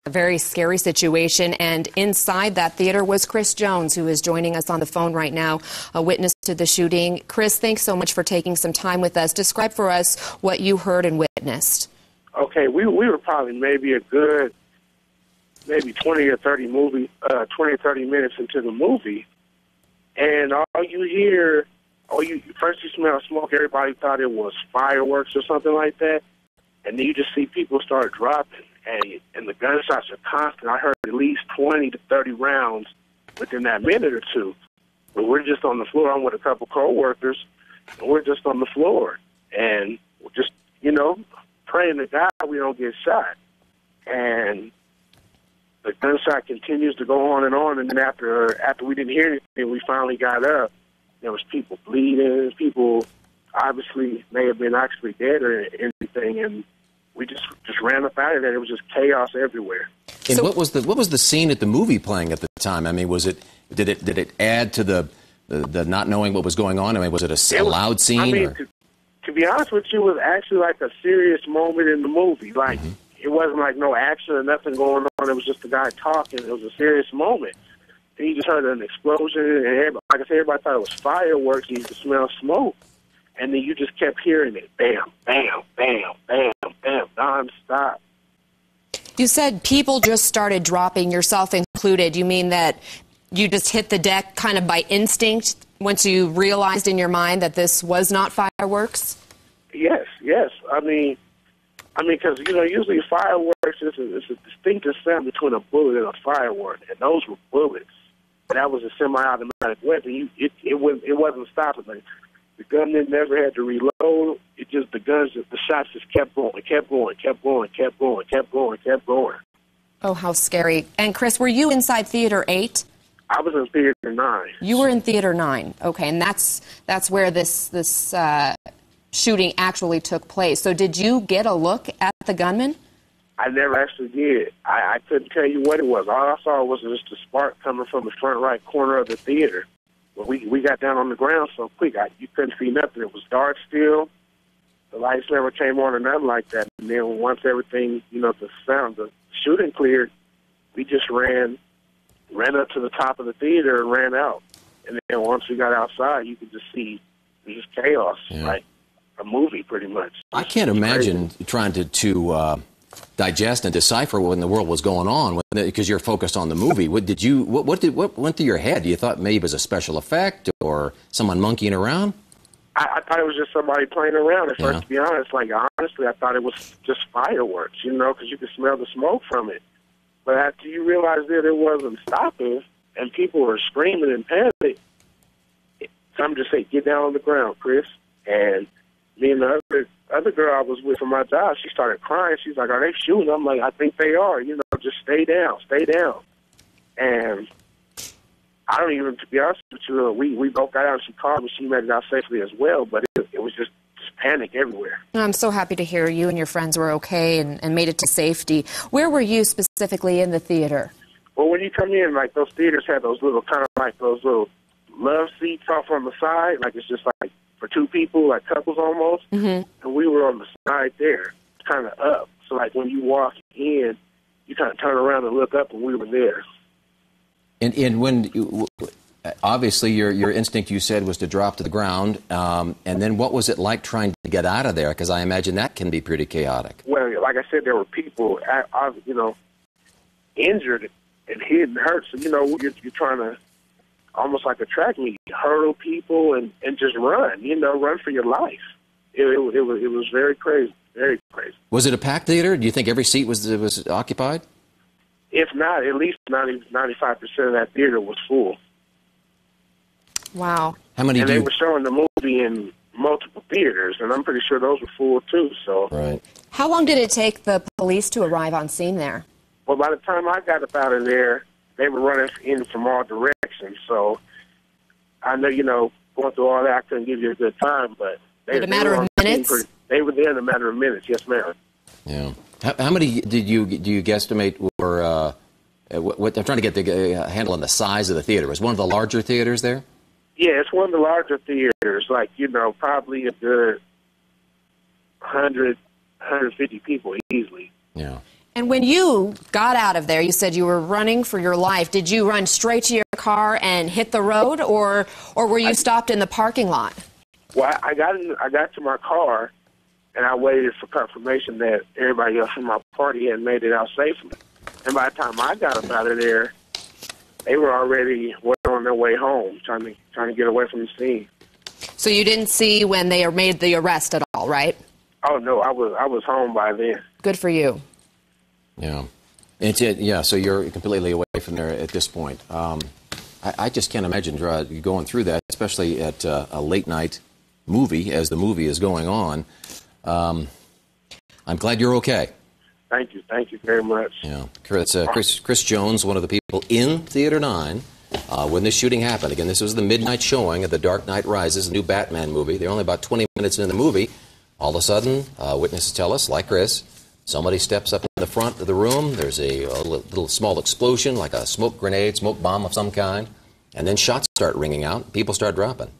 a very scary situation, and inside that theater was Chris Jones, who is joining us on the phone right now, a witness to the shooting. Chris, thanks so much for taking some time with us. Describe for us what you heard and witnessed. Okay, we were probably maybe a good 20 or 30 minutes into the movie, and all you hear, first you smell smoke. Everybody thought it was fireworks or something like that, and then you just see people start dropping, and the gunshots are constant. I heard at least 20 to 30 rounds within that minute or two. But we're just on the floor. I'm with a couple co-workers, and we're just on the floor, and we're just, praying to God we don't get shot. And the gunshot continues to go on, and then after we didn't hear anything, we finally got up. There was people bleeding. People obviously may have been actually dead or anything, and we just ran up out of there. It was just chaos everywhere. And what was the scene at the movie playing at the time? I mean, did it add to the not knowing what was going on? I mean, was it a loud scene? I mean, to be honest with you, it was actually like a serious moment in the movie. Like, It wasn't like no action or nothing going on. It was just a guy talking. It was a serious moment. And you just heard an explosion, and everybody, like I said, everybody thought it was fireworks. You could smell smoke. And then you just kept hearing it, bam, bam, bam, bam, bam, nonstop. You said people just started dropping, yourself included. You mean that you just hit the deck kind of by instinct once you realized in your mind that this was not fireworks? Yes. I mean, because, usually fireworks is a distinctive sound between a bullet and a firework, and those were bullets. That was a semi-automatic weapon. It wasn't stopping. The gunman never had to reload. The shots just kept going. Oh, how scary. And Chris, were you inside Theater 8? I was in Theater 9. You were in Theater 9. Okay, and that's where this shooting actually took place. So did you get a look at the gunman? I never actually did. I couldn't tell you what it was. All I saw was just a spark coming from the front right corner of the theater. But we got down on the ground so quick, you couldn't see nothing. It was dark still. The lights never came on or nothing like that. And then once everything, the shooting cleared, we just ran up to the top of the theater and ran out. And then once we got outside, you could just see it was just chaos, like a movie pretty much. I can't imagine trying to digest and decipher what in the world was going on because you're focused on the movie. What went through your head? You thought maybe it was a special effect or someone monkeying around? I thought it was just somebody playing around at first, to be honest. Like, honestly, I thought it was just fireworks, because you could smell the smoke from it. But after you realize that it wasn't stopping and people were screaming in panic, some just say, get down on the ground, Chris. And me and the other girl I was with from my job, she started crying. She's like, are they shooting? I'm like, I think they are. Just stay down. And I don't even, to be honest with you, we both got out and she called me. She made it out safely as well, but it was just panic everywhere. I'm so happy to hear you and your friends were okay and made it to safety. Where were you specifically in the theater? Well, when you come in, like, those theaters have those little love seats off on the side. Like, it's just like for two people, like couples almost. Mm-hmm. And we were on the side there, kind of up. So, like, when you walk in, you kind of turn around and look up, and we were there. And when obviously your instinct, you said, was to drop to the ground, and then what was it like trying to get out of there? Because I imagine that can be pretty chaotic. Well, like I said, there were people, injured and hit and hurt. So, you're trying to, almost like a track meet, hurdle people and just run, run for your life. It was very crazy, very crazy. Was it a packed theater? Do you think every seat was occupied? If not, at least 95% of that theater was full. Wow. How many? And they were showing the movie in multiple theaters, and I'm pretty sure those were full too. So. Right. How long did it take the police to arrive on scene there? Well, by the time I got up out of there, they were running in from all directions. So I know, going through all that, I couldn't give you a good time, but in a matter of minutes. They were there in a matter of minutes. Yes, ma'am. Yeah. How many do you guesstimate were? What I'm trying to get the handle on the size of the theater. Was one of the larger theaters there? Yeah, it's one of the larger theaters. Like, probably a good 100, 150 people easily. Yeah. And when you got out of there, you said you were running for your life. Did you run straight to your car and hit the road, or were you stopped in the parking lot? Well, I got to my car, and I waited for confirmation that everybody else in my party had made it out safely. And by the time I got up out of there, they were already on their way home, trying to get away from the scene. So you didn't see when they made the arrest at all, right? Oh no, I was home by then. Good for you. Yeah, so you're completely away from there at this point. I just can't imagine going through that, especially at a late night movie as the movie is going on. I'm glad you're okay. Thank you very much. Yeah, Chris Jones, one of the people in Theater 9 when this shooting happened. Again, this was the midnight showing of The Dark Knight Rises, a new Batman movie. They're only about 20 minutes into the movie. All of a sudden, witnesses tell us, like Chris, somebody steps up in the front of the room. There's a little small explosion, like a smoke grenade, smoke bomb of some kind, and then shots start ringing out. People start dropping.